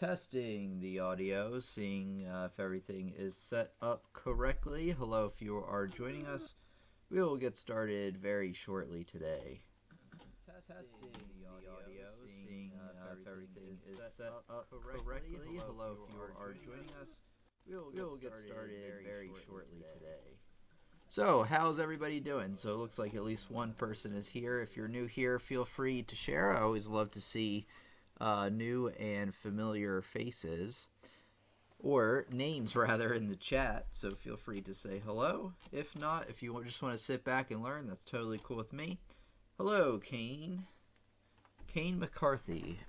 Testing the audio, seeing if everything is set up correctly. Hello, if you are joining us. We will get started very shortly today. Testing the audio, seeing if everything is set up correctly. Hello, if you are joining us. We will get started very shortly today. So, how's everybody doing? So, it looks like at least one person is here. If you're new here, feel free to share. I always love to see new and familiar faces, or names rather, in the chat, so feel free to say hello. If not, if you just want to sit back and learn, that's totally cool with me. Hello, Kane McCarthy.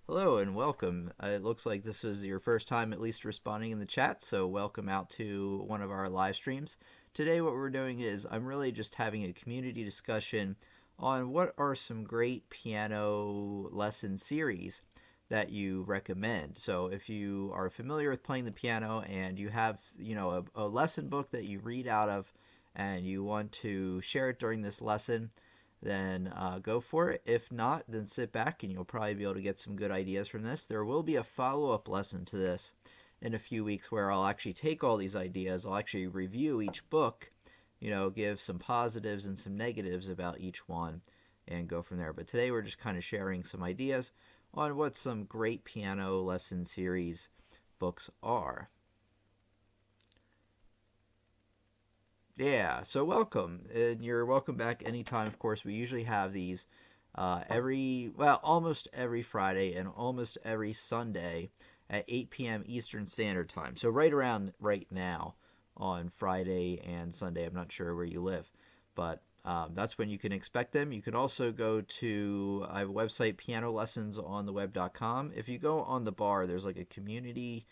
Hello and welcome. It looks like this is your first time at least responding in the chat, so welcome out to one of our live streams. Today what we're doing is I'm really just having a community discussion on what are some great piano lesson series that you recommend. So if you are familiar with playing the piano and you have, a lesson book that you read out of and you want to share it during this lesson, then go for it. If not, then sit back and you'll probably be able to get some good ideas from this. There will be a follow-up lesson to this in a few weeks where I'll actually take all these ideas, I'll actually review each book, give some positives and some negatives about each one and go from there. But today we're just kind of sharing some ideas on what some great piano lesson series books are. Yeah, so welcome. And you're welcome back anytime, of course. We usually have these almost every Friday and almost every Sunday at 8 p.m. Eastern Standard Time. So right around right now on Friday and Sunday. I'm not sure where you live, but that's when you can expect them. You can also go to, I have a website, pianolessonsontheweb.com. If you go on the bar, there's like a community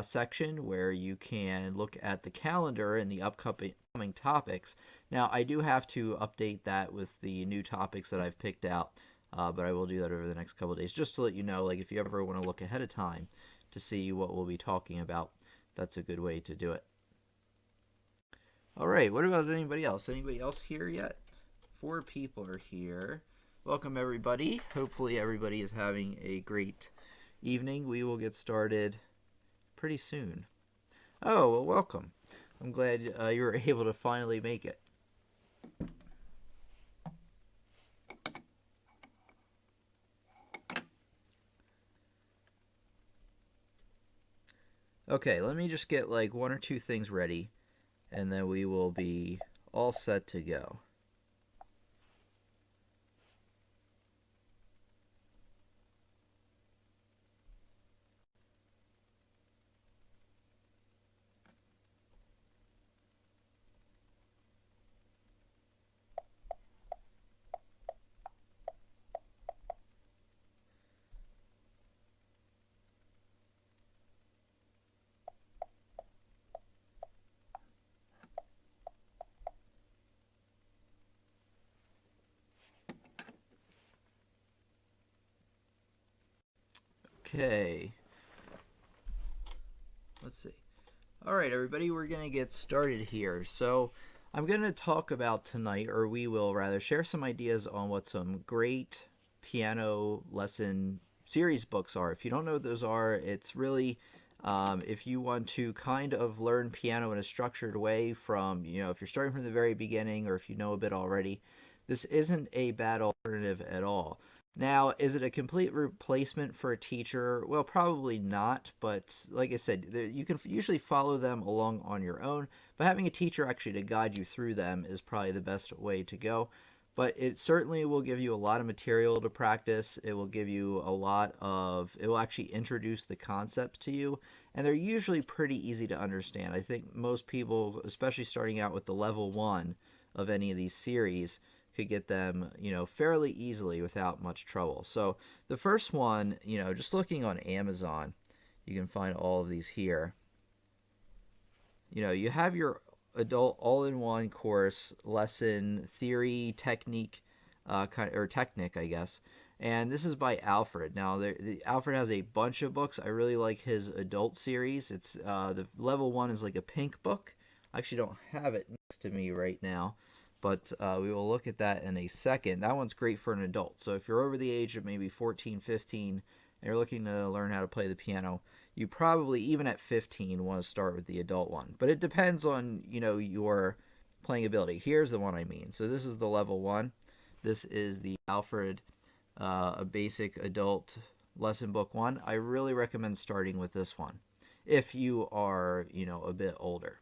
section where you can look at the calendar and the upcoming topics. Now, I do have to update that with the new topics that I've picked out, but I will do that over the next couple of days, just to let you know, like if you ever want to look ahead of time to see what we'll be talking about, that's a good way to do it. All right, what about anybody else? Anybody else here yet? 4 people are here. Welcome, everybody. Hopefully everybody is having a great evening. We will get started pretty soon. Oh, well, welcome. I'm glad you were able to finally make it. Okay, let me just get like 1 or 2 things ready, and then we will be all set to go. Okay. Let's see. All right, everybody, we're going to get started here. So I'm going to talk about tonight, or we will rather, share some ideas on what some great piano lesson series books are. If you don't know what those are, it's really, if you want to kind of learn piano in a structured way from, if you're starting from the very beginning or if you know a bit already, this isn't a bad alternative at all. Now, is it a complete replacement for a teacher? Well, probably not, but like I said, you can usually follow them along on your own, but having a teacher actually to guide you through them is probably the best way to go. But it certainly will give you a lot of material to practice. It will give you it will actually introduce the concepts to you, and they're usually pretty easy to understand. I think most people, especially starting out with the level 1 of any of these series, could get them, fairly easily without much trouble. So the first one, just looking on Amazon, you can find all of these here. You have your adult all-in-one course lesson theory technique, technic, I guess. And this is by Alfred. Now, Alfred has a bunch of books. I really like his adult series. It's the level 1 is like a pink book. I actually don't have it next to me right now, but we will look at that in a second. That one's great for an adult. So if you're over the age of maybe 14, 15, and you're looking to learn how to play the piano, you probably, even at 15, want to start with the adult one. But it depends on, your playing ability. Here's the one I mean. So this is the level 1. This is the Alfred a basic adult lesson book 1. I really recommend starting with this one if you are, a bit older.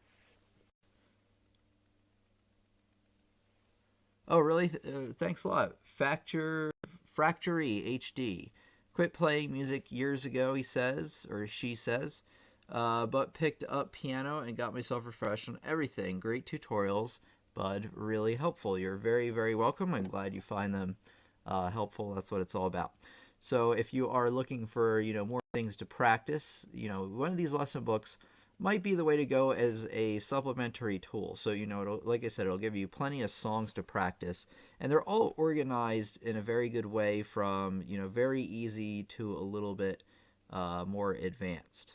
Oh, really? Thanks a lot. Fractory HD. Quit playing music years ago, he says, or she says, but picked up piano and got myself refreshed on everything. Great tutorials, Bud. Really helpful. You're very, very welcome. I'm glad you find them helpful. That's what it's all about. So if you are looking for, more things to practice, one of these lesson books might be the way to go as a supplementary tool. So, like I said, it'll give you plenty of songs to practice, and they're all organized in a very good way from, very easy to a little bit more advanced.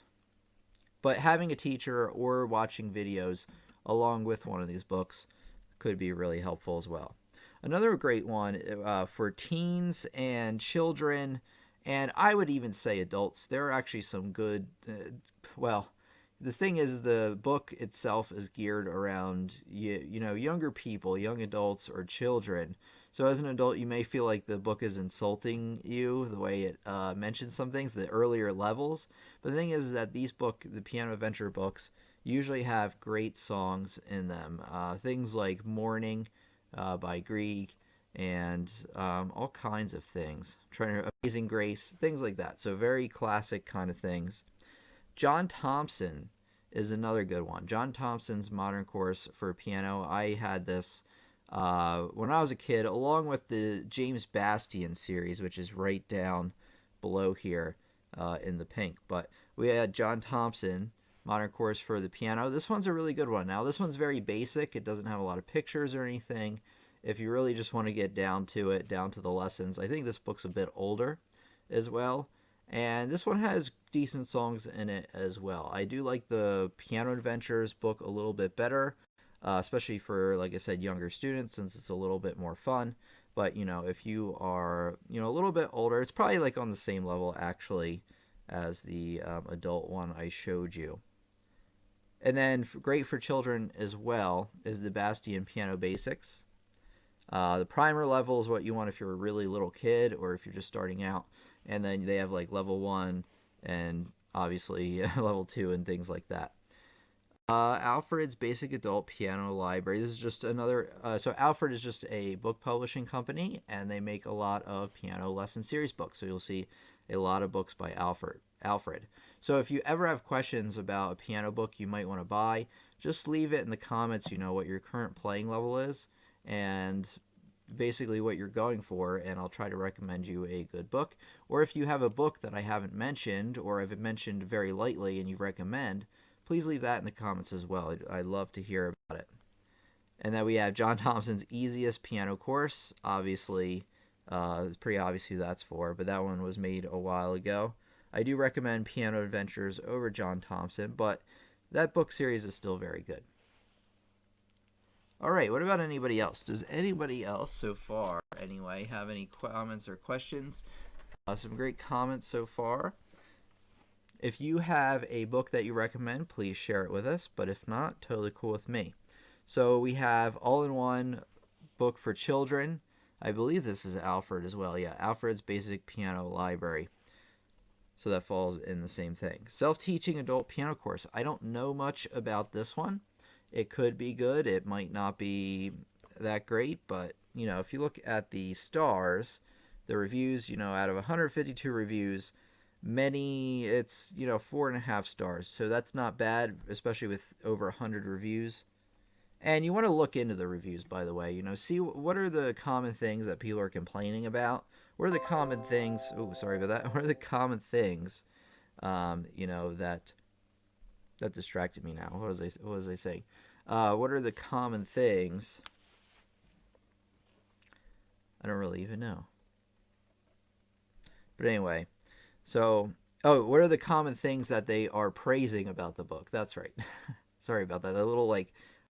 But having a teacher or watching videos along with one of these books could be really helpful as well. Another great one for teens and children, and I would even say adults. There are actually some good, the thing is, the book itself is geared around younger people, young adults, or children. So as an adult, you may feel like the book is insulting you the way it mentions some things, the earlier levels. But the thing is that the piano adventure books, usually have great songs in them. Things like "Morning" by Grieg, and all kinds of things. Amazing Grace, things like that. So very classic kind of things. John Thompson is another good one. John Thompson's Modern Course for Piano. I had this when I was a kid, along with the James Bastian series, which is right down below here in the pink. But we had John Thompson, Modern Course for the Piano. This one's a really good one. Now, this one's very basic. It doesn't have a lot of pictures or anything. If you really just want to get down to it, down to the lessons, I think this book's a bit older as well. And this one has decent songs in it as well. I do like the Piano Adventures book a little bit better, especially for, like I said, younger students, since it's a little bit more fun. But, if you are, a little bit older, it's probably like on the same level, actually, as the adult one I showed you. And then great for children as well is the Bastian Piano Basics. The primer level is what you want if you're a really little kid or if you're just starting out. And then they have like level 1 and obviously level 2 and things like that. Alfred's Basic Adult Piano Library. This is just another, so Alfred is just a book publishing company, and they make a lot of piano lesson series books. So you'll see a lot of books by Alfred. So if you ever have questions about a piano book you might want to buy, just leave it in the comments, what your current playing level is, and basically what you're going for, and I'll try to recommend you a good book. Or if you have a book that I haven't mentioned, or I've mentioned very lightly and you recommend, please leave that in the comments as well. I'd love to hear about it. And then we have John Thompson's Easiest Piano Course. Obviously, it's pretty obvious who that's for, but that one was made a while ago. I do recommend Piano Adventures over John Thompson, but that book series is still very good. All right, what about anybody else? Does anybody else so far, anyway, have any comments or questions? Some great comments so far. If you have a book that you recommend, please share it with us, but if not, totally cool with me. So we have all-in-one book for children. I believe this is Alfred as well. Yeah, Alfred's Basic Piano Library. So that falls in the same thing. Self-teaching adult piano course. I don't know much about this one. It could be good. It might not be that great, but, if you look at the stars, the reviews, out of 152 reviews, it's, 4.5 stars. So that's not bad, especially with over 100 reviews. And you want to look into the reviews, by the way, see what are the common things that people are complaining about. What are the common things? Oh, sorry about that. What are the common things, that distracted me now. What was I saying? What are the common things? I don't really even know. But anyway, so, what are the common things that they are praising about the book? That's right. Sorry about that. A little,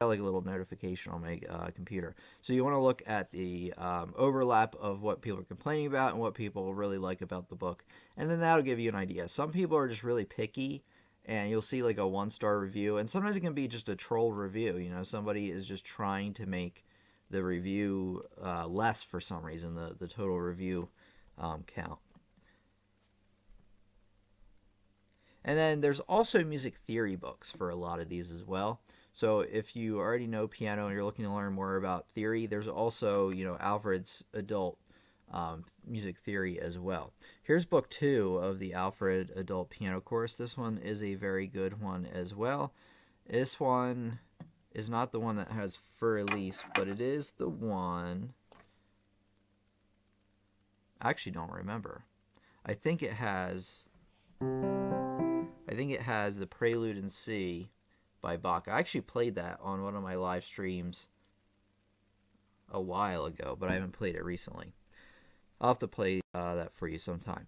like a little notification on my computer. So you want to look at the overlap of what people are complaining about and what people really like about the book, and then that'll give you an idea. Some people are just really picky, and you'll see like a 1-star review, and sometimes it can be just a troll review. You know, somebody is just trying to make the review less for some reason, the total review count. And then there's also music theory books for a lot of these as well. So if you already know piano and you're looking to learn more about theory, there's also, you know, Alfred's adult music theory as well. Here's book 2 of the Alfred Adult Piano Course. This one is a very good one as well. This one is not the one that has for release, but it is the one. I actually don't remember. I think it has the Prelude in C by Bach. I actually played that on one of my live streams a while ago, but I haven't played it recently. I'll have to play that for you sometime.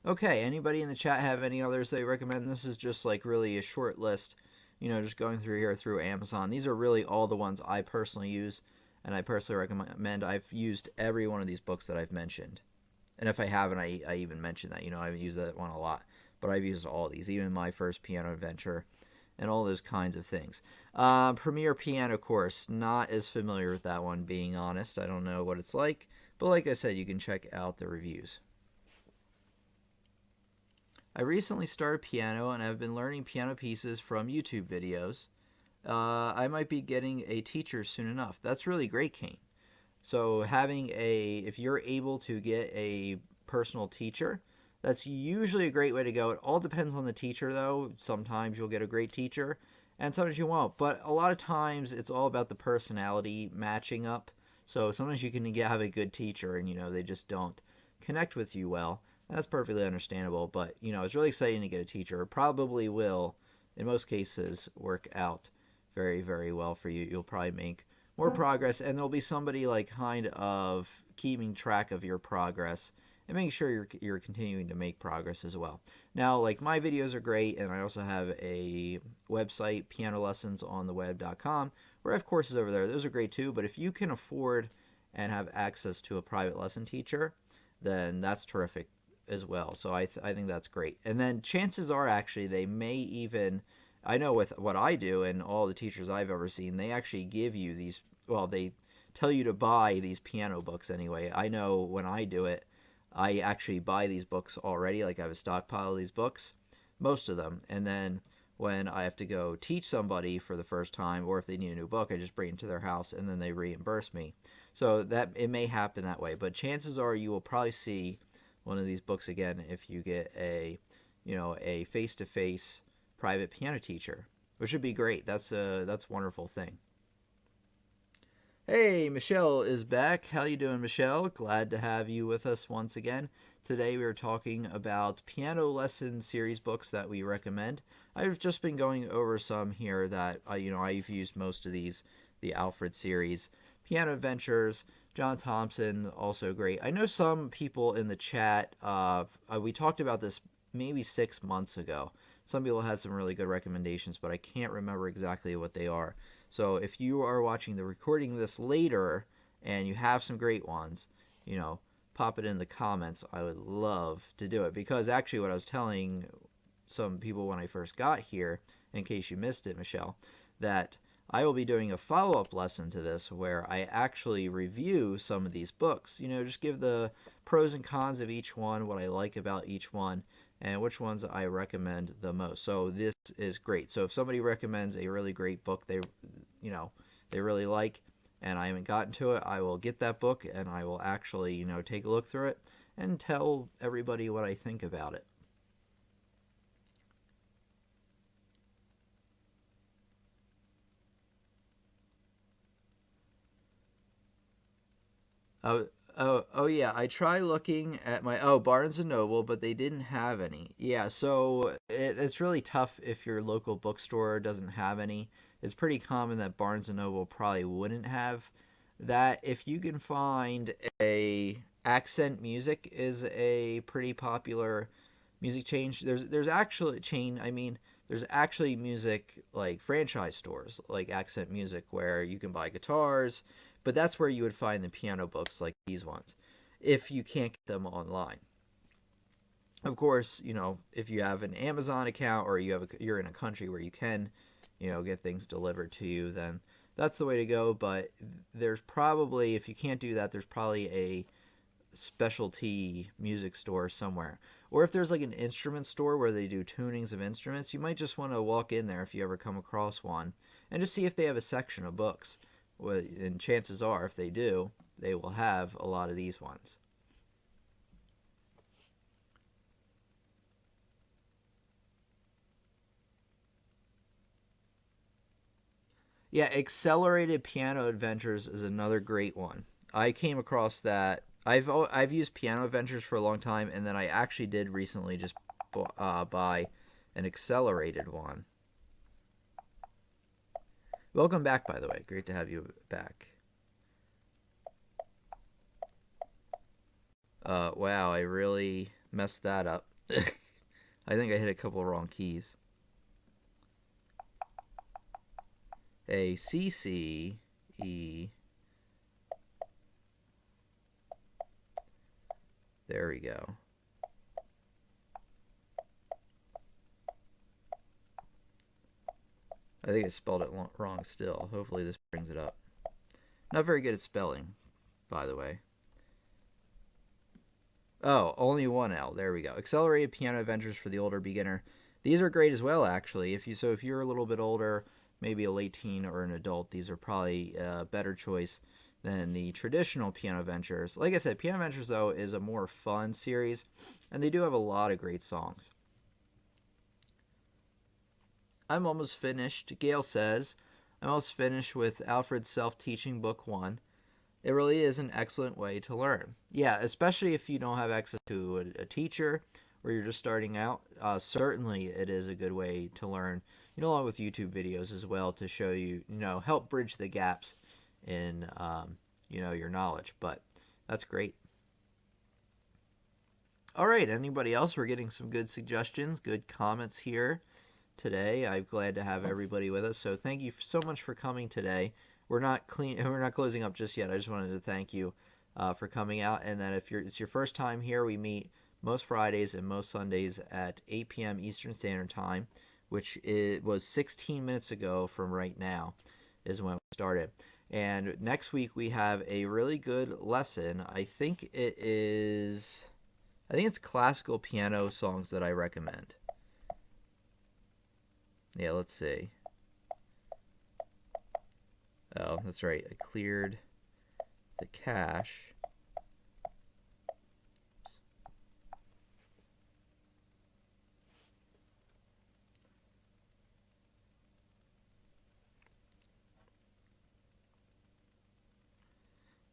Okay, anybody in the chat have any others they recommend? This is just like really a short list, you know, just going through here through Amazon. These are really all the ones I personally use and I personally recommend. I've used every one of these books that I've mentioned. And if I haven't, I even mentioned that. You know, I've used that one a lot. But I've used all these, even my first piano adventure and all those kinds of things. Premier Piano Course, not as familiar with that one, being honest. I don't know what it's like. But like I said, you can check out the reviews. I recently started piano and I've been learning piano pieces from YouTube videos. I might be getting a teacher soon enough. That's really great, Kane. So if you're able to get a personal teacher, that's usually a great way to go. It all depends on the teacher, though. Sometimes you'll get a great teacher, and sometimes you won't. But a lot of times, it's all about the personality matching up. So sometimes you can have a good teacher, and, you know, they just don't connect with you well. And that's perfectly understandable. But, you know, it's really exciting to get a teacher. It probably will, in most cases, work out very, very well for you. You'll probably make more progress, and there'll be somebody like kind of keeping track of your progress and making sure you're continuing to make progress as well. Now, like, my videos are great, and I also have a website, pianolessonsontheweb.com, where I have courses over there. Those are great too, but if you can afford and have access to a private lesson teacher, then that's terrific as well. So I think that's great. And then chances are, actually, they may even, I know with what I do and all the teachers I've ever seen, they actually give you these, well, they tell you to buy these piano books anyway. I know when I do it, I actually buy these books already. Like, I have a stockpile of these books, most of them. And then when I have to go teach somebody for the first time, or if they need a new book, I just bring it to their house and then they reimburse me. So that it may happen that way. But chances are you will probably see one of these books again if you get a face-to-face private piano teacher, which would be great. That's a wonderful thing. Hey, Michelle is back. How you doing, Michelle? Glad to have you with us once again. Today we are talking about piano lesson series books that we recommend. I've just been going over some here that I've used most of these, the Alfred series, Piano Adventures, John Thompson, also great. I know some people in the chat. We talked about this maybe 6 months ago. Some people had some really good recommendations, but I can't remember exactly what they are. So if you are watching the recording of this later and you have some great ones, pop it in the comments. I would love to do it, because actually what I was telling some people when I first got here, in case you missed it, Michelle, that I will be doing a follow-up lesson to this where I actually review some of these books. Just give the pros and cons of each one, what I like about each one, and which ones I recommend the most. So this is great. So if somebody recommends a really great book they really like, and I haven't gotten to it, I will get that book and I will actually, take a look through it and tell everybody what I think about it. Oh yeah, I try looking at my Barnes and Noble, but they didn't have any. Yeah, so it's really tough if your local bookstore doesn't have any. It's pretty common that Barnes and Noble probably wouldn't have that. If you can find a Accent Music is a pretty popular music change. There's actually chain. I mean, there's actually music like franchise stores like Accent Music where you can buy guitars, but that's where you would find the piano books like these ones, if you can't get them online. Of course, if you have an Amazon account or you're in a country where you can, get things delivered to you, then that's the way to go. But there's probably, if you can't do that, there's probably a specialty music store somewhere. Or if there's like an instrument store where they do tunings of instruments, you might just want to walk in there if you ever come across one and just see if they have a section of books. And chances are, if they do, they will have a lot of these ones. Yeah, Accelerated Piano Adventures is another great one. I came across that. I've used Piano Adventures for a long time, and then I actually did recently just buy an accelerated one. Welcome back, by the way. Great to have you back. Wow, I really messed that up. I think I hit a couple wrong keys. A C C E. There we go. I think I spelled it wrong still. Hopefully this brings it up. Not very good at spelling, by the way. Oh, only one L. There we go. Accelerated Piano Adventures for the older beginner. These are great as well, actually. If you're a little bit older, maybe a late teen or an adult, these are probably a better choice than the traditional Piano Adventures. Like I said, Piano Adventures, though, is a more fun series, and they do have a lot of great songs. I'm almost finished. Gail says, I'm almost finished with Alfred's Self-Teaching Book 1. It really is an excellent way to learn. Yeah, especially if you don't have access to a teacher or you're just starting out. Certainly it is a good way to learn, along with YouTube videos as well to show you, help bridge the gaps in, your knowledge. But that's great. All right, anybody else? We're getting some good suggestions, good comments here today. I'm glad to have everybody with us. So thank you so much for coming today. We're not closing up just yet. I just wanted to thank you for coming out. And then if it's your first time here, we meet most Fridays and most Sundays at 8 p.m. Eastern Standard Time, which was 16 minutes ago from right now is when we started. And next week we have a really good lesson. I think it's classical piano songs that I recommend. Yeah, let's see. Oh, that's right. I cleared the cache.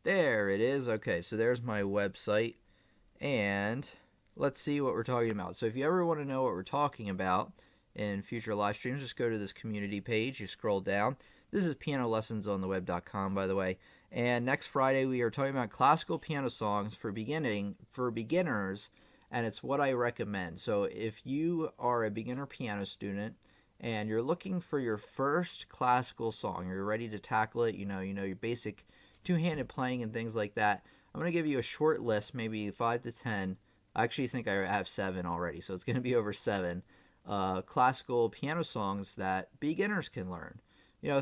There it is. Okay, so there's my website. And let's see what we're talking about. So if you ever want to know what we're talking about in future live streams, just go to this community page. You scroll down. This is pianolessonsontheweb.com, by the way. And next Friday, we are talking about classical piano songs for beginners, and it's what I recommend. So if you are a beginner piano student and you're looking for your first classical song, you're ready to tackle it, your basic two-handed playing and things like that, I'm going to give you a short list, maybe 5 to 10. I actually think I have 7 already, so it's going to be over 7 classical piano songs that beginners can learn.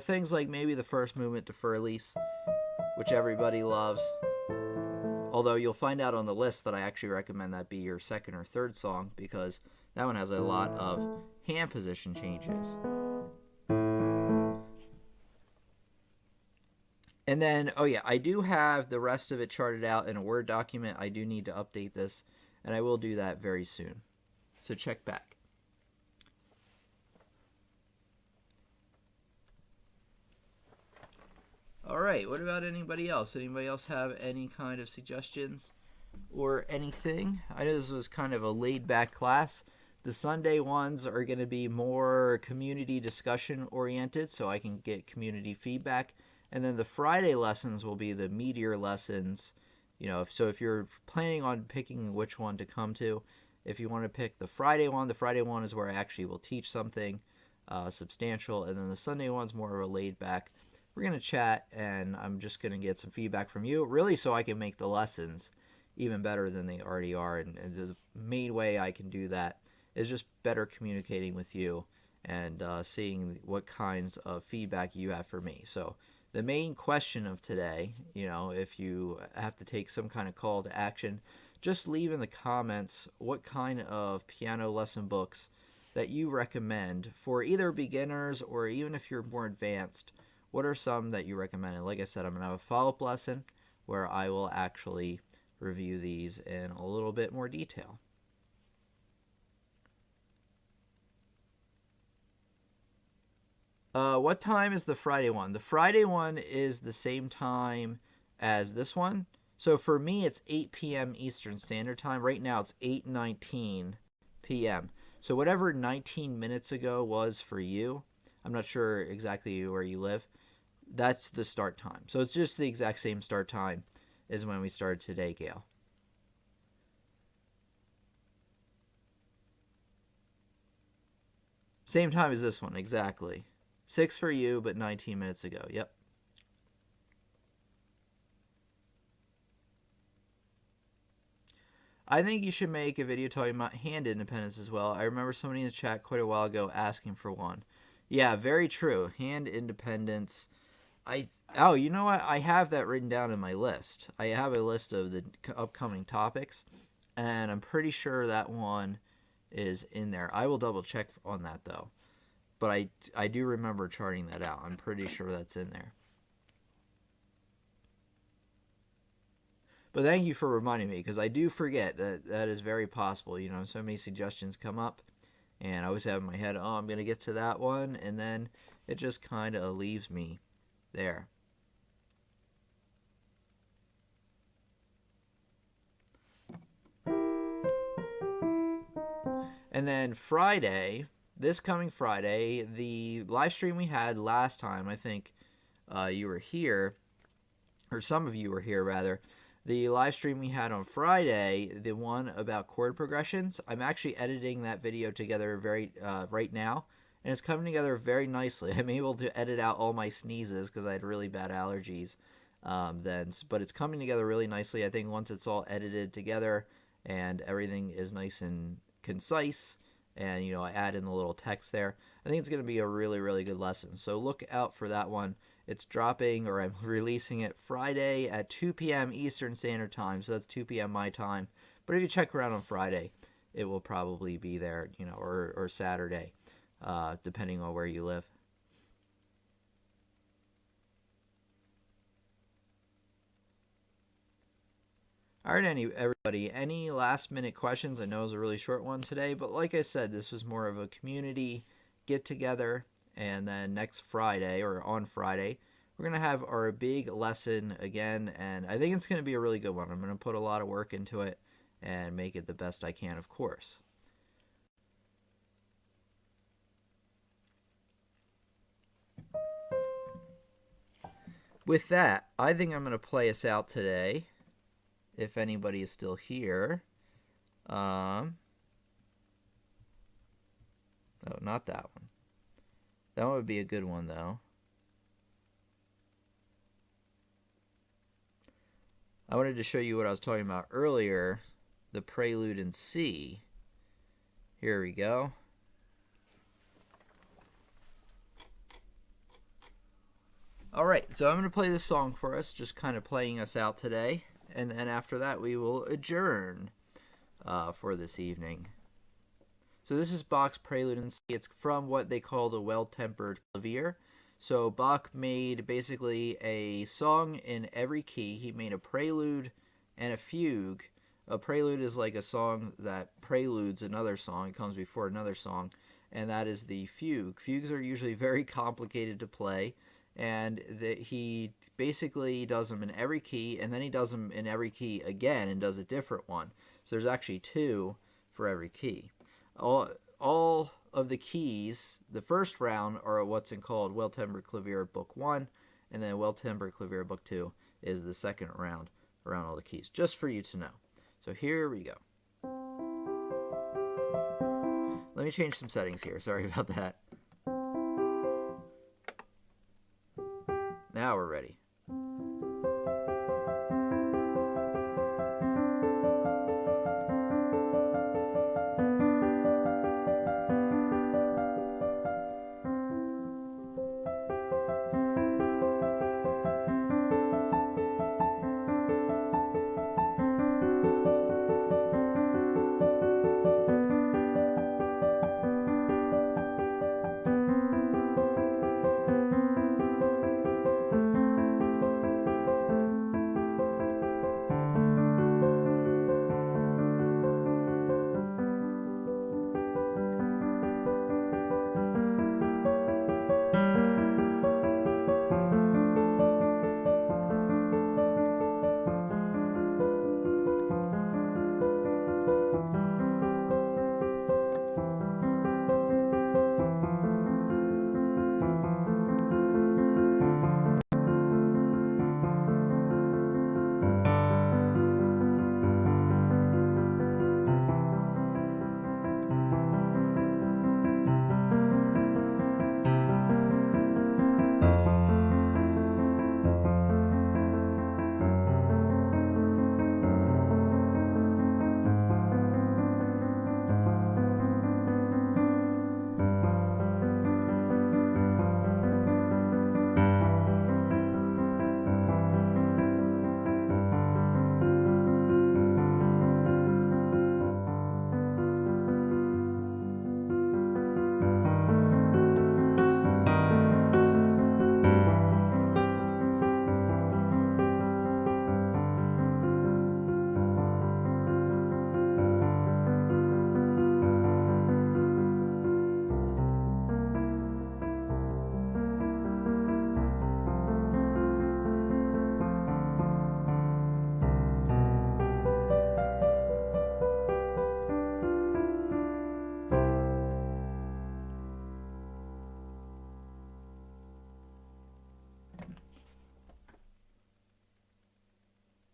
Things like maybe the first movement to Furlise, which everybody loves. Although you'll find out on the list that I actually recommend that be your second or third song because that one has a lot of hand position changes. And then, I do have the rest of it charted out in a Word document. I do need to update this, and I will do that very soon. So check back. All right, what about anybody else? Anybody else have any kind of suggestions or anything? I know this was kind of a laid-back class. The Sunday ones are going to be more community discussion oriented, so I can get community feedback. And then the Friday lessons will be the meatier lessons if you're planning on picking which one to come to, if you want to pick the Friday one is where I actually will teach something substantial, and then the Sunday one's more of a laid back. We're going to chat, and I'm just going to get some feedback from you, really, so I can make the lessons even better than they already are. And the main way I can do that is just better communicating with you and seeing what kinds of feedback you have for me. So the main question of today, if you have to take some kind of call to action, just leave in the comments what kind of piano lesson books that you recommend for either beginners or even if you're more advanced. What are some that you recommend? And like I said, I'm going to have a follow-up lesson where I will actually review these in a little bit more detail. What time is the Friday one? The Friday one is the same time as this one. So for me, it's 8 p.m. Eastern Standard Time. Right now, it's 8:19 p.m. So whatever 19 minutes ago was for you, I'm not sure exactly where you live, that's the start time. So it's just the exact same start time as when we started today, Gail. Same time as this one, exactly. 6 for you, but 19 minutes ago. Yep. I think you should make a video talking about hand independence as well. I remember somebody in the chat quite a while ago asking for one. Yeah, very true. Hand independence. You know what? I have that written down in my list. I have a list of the upcoming topics, and I'm pretty sure that one is in there. I will double check on that though. But I do remember charting that out. I'm pretty sure that's in there. But thank you for reminding me, because I do forget that is very possible. So many suggestions come up, and I always have in my head, I'm going to get to that one, and then it just kind of leaves me there. And then Friday, this coming Friday, the live stream we had last time, I think you were here, or some of you were here rather, the live stream we had on Friday, the one about chord progressions, I'm actually editing that video together right now, and it's coming together very nicely. I'm able to edit out all my sneezes because I had really bad allergies then, but it's coming together really nicely. I think once it's all edited together and everything is nice and concise, and I add in the little text there, I think it's going to be a really, really good lesson. So look out for that one. It's dropping, or I'm releasing it Friday at 2 p.m. Eastern Standard Time, so that's 2 p.m. my time. But if you check around on Friday, it will probably be there, or Saturday, depending on where you live. All right, everybody, any last minute questions? I know it was a really short one today, but like I said, this was more of a community get together, and then next Friday, or on Friday, we're going to have our big lesson again, and I think it's going to be a really good one. I'm going to put a lot of work into it and make it the best I can, of course. With that, I think I'm going to play us out today. If anybody is still here. No, not that one. That one would be a good one, though. I wanted to show you what I was talking about earlier, the Prelude in C. Here we go. All right, so I'm going to play this song for us, just kind of playing us out today. And then after that, we will adjourn for this evening. So this is Bach's Prelude in C. It's from what they call the Well-Tempered Clavier. So Bach made basically a song in every key. He made a prelude and a fugue. A prelude is like a song that preludes another song. It comes before another song, and that is the fugue. Fugues are usually very complicated to play. And he basically does them in every key, and then he does them in every key again and does a different one. So there's actually two for every key. All of the keys, the first round, are what's called Well-Tempered Clavier Book 1, and then Well-Tempered Clavier Book 2 is the second round. around all the keys, just for you to know. So here we go. Let me change some settings here. Sorry about that. Now we're ready.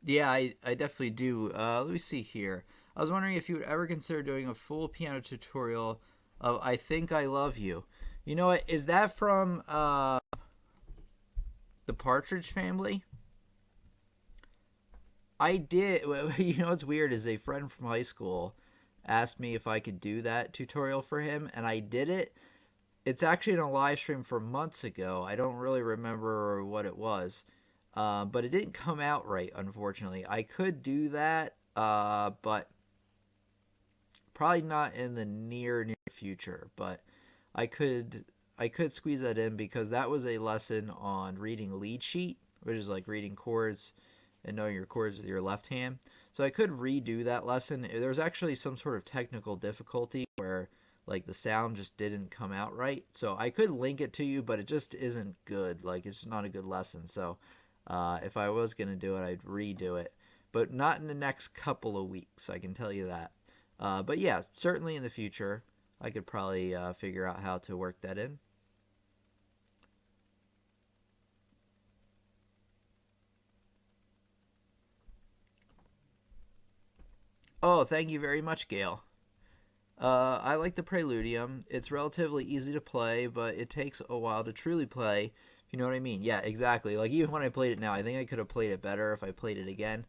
Yeah, I definitely do. Let me see here. I was wondering if you would ever consider doing a full piano tutorial of I Think I Love You. You know what? Is that from the Partridge Family? I did. You know what's weird is a friend from high school asked me if I could do that tutorial for him, and I did it. It's actually in a live stream from months ago. I don't really remember what it was. But it didn't come out right, unfortunately. I could do that, but probably not in the near future. But I could squeeze that in because that was a lesson on reading lead sheet, which is like reading chords and knowing your chords with your left hand. So I could redo that lesson. There was actually some sort of technical difficulty where like the sound just didn't come out right. So I could link it to you, but it just isn't good. Like it's just not a good lesson. So if I was going to do it, I'd redo it. But not in the next couple of weeks, I can tell you that. But yeah, certainly in the future, I could probably figure out how to work that in. Oh, thank you very much, Gail. I like the Preludium. It's relatively easy to play, but it takes a while to truly play. If you know what I mean? Yeah, exactly. Like even when I played it now, I think I could have played it better if I played it again.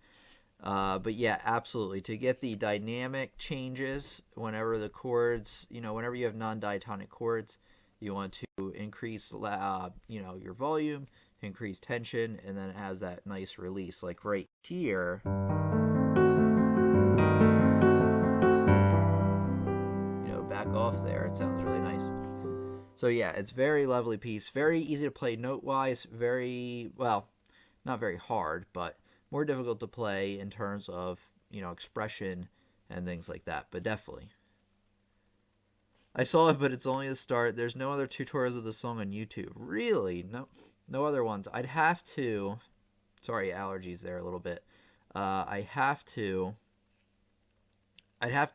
But yeah, absolutely. To get the dynamic changes whenever the chords, whenever you have non-diatonic chords, you want to increase, your volume, increase tension, and then it has that nice release. Like right here, back off there. It sounds really nice. So yeah, it's very lovely piece. Very easy to play note-wise. Very, well, not very hard, but more difficult to play in terms of, expression and things like that. But definitely. I saw it, but it's only the start. There's no other tutorials of the song on YouTube. Really? No other ones. I'd have to. Sorry, allergies there a little bit. I'd have to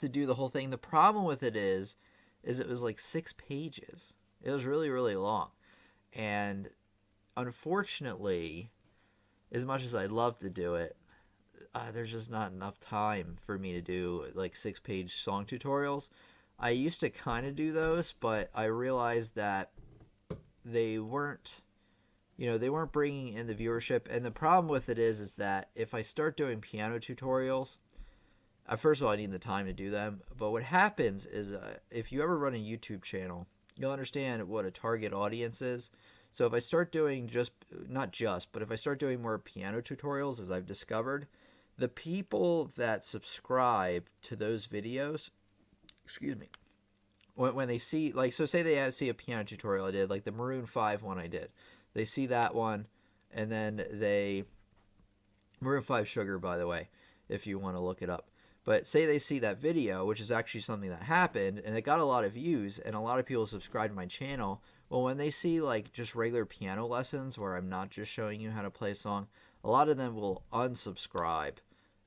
do the whole thing. The problem with it is it was like 6 pages. It was really, really long. And unfortunately, as much as I'd love to do it, there's just not enough time for me to do like 6-page song tutorials. I used to kind of do those, but I realized that they weren't, they weren't bringing in the viewership. And the problem with it is that if I start doing piano tutorials, first of all, I need the time to do them. But what happens is if you ever run a YouTube channel, you'll understand what a target audience is. So if I start doing but if I start doing more piano tutorials, as I've discovered, the people that subscribe to those videos, excuse me, when they see, like, so say they see a piano tutorial I did, like the Maroon 5 one I did, they see that one, and then Maroon 5 Sugar, by the way, if you want to look it up. But say they see that video, which is actually something that happened, and it got a lot of views, and a lot of people subscribed to my channel. Well, when they see like just regular piano lessons where I'm not just showing you how to play a song, a lot of them will unsubscribe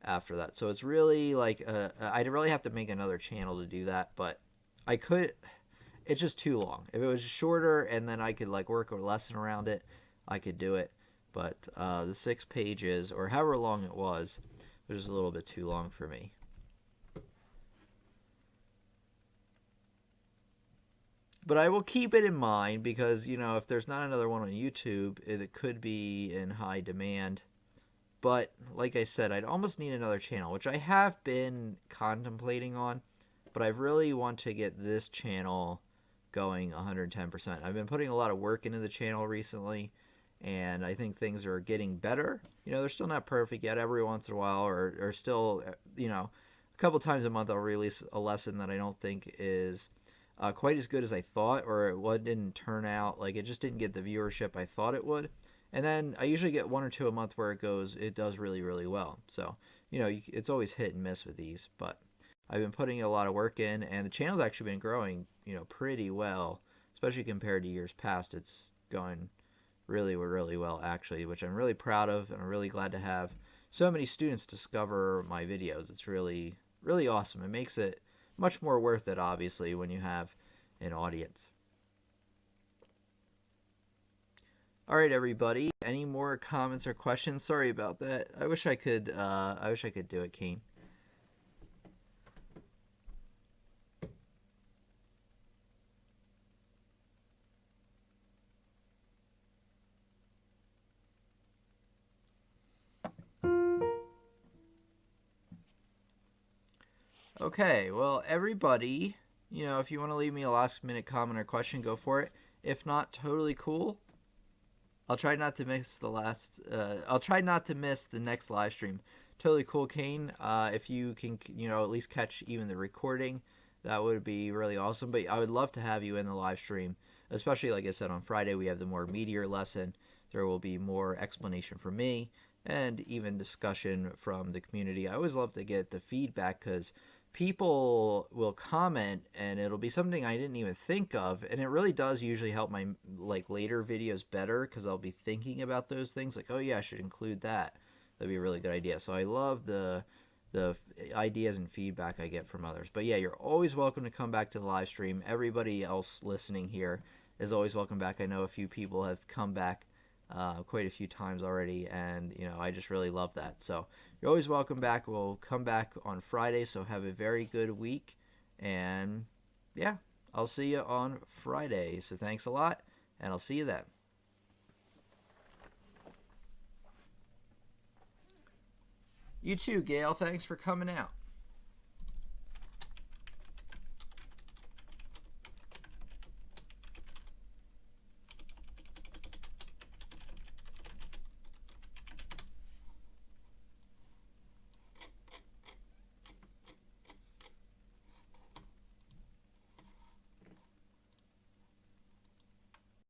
after that. So it's really like I'd really have to make another channel to do that, but I could. It's just too long. If it was shorter and then I could like work a lesson around it, I could do it. But the 6 pages or however long it was just a little bit too long for me. But I will keep it in mind because, if there's not another one on YouTube, it could be in high demand. But like I said, I'd almost need another channel, which I have been contemplating on. But I really want to get this channel going 110%. I've been putting a lot of work into the channel recently, and I think things are getting better. They're still not perfect yet. Every once in a while, or still, a couple times a month I'll release a lesson that I don't think is quite as good as I thought, or it didn't turn out, like it just didn't get the viewership I thought it would. And then I usually get 1 or 2 a month where it does really, really well. So, it's always hit and miss with these, but I've been putting a lot of work in, and the channel's actually been growing, pretty well, especially compared to years past. It's going really, really well, actually, which I'm really proud of, and I'm really glad to have so many students discover my videos. It's really, really awesome. It makes it much more worth it, obviously, when you have an audience. All right, everybody. Any more comments or questions? Sorry about that. I wish I could do it, Kane. Okay, well, everybody, if you want to leave me a last-minute comment or question, go for it. If not, totally cool. I'll try not to miss I'll try not to miss the next live stream. Totally cool, Kane. If you can, at least catch even the recording, that would be really awesome. But I would love to have you in the live stream, especially, like I said, on Friday we have the more meatier lesson. There will be more explanation from me and even discussion from the community. I always love to get the feedback because people will comment and it'll be something I didn't even think of, and it really does usually help my later videos better because I'll be thinking about those things like, oh yeah, I should include that. That'd be a really good idea. So I love the ideas and feedback I get from others. But yeah, you're always welcome to come back to the live stream. Everybody else listening here is always welcome back. I know a few people have come back quite a few times already, and I just really love that. So you're always welcome back. We'll come back on Friday, so have a very good week, and yeah, I'll see you on Friday. So thanks a lot, and I'll see you then. You too, Gail. Thanks for coming out.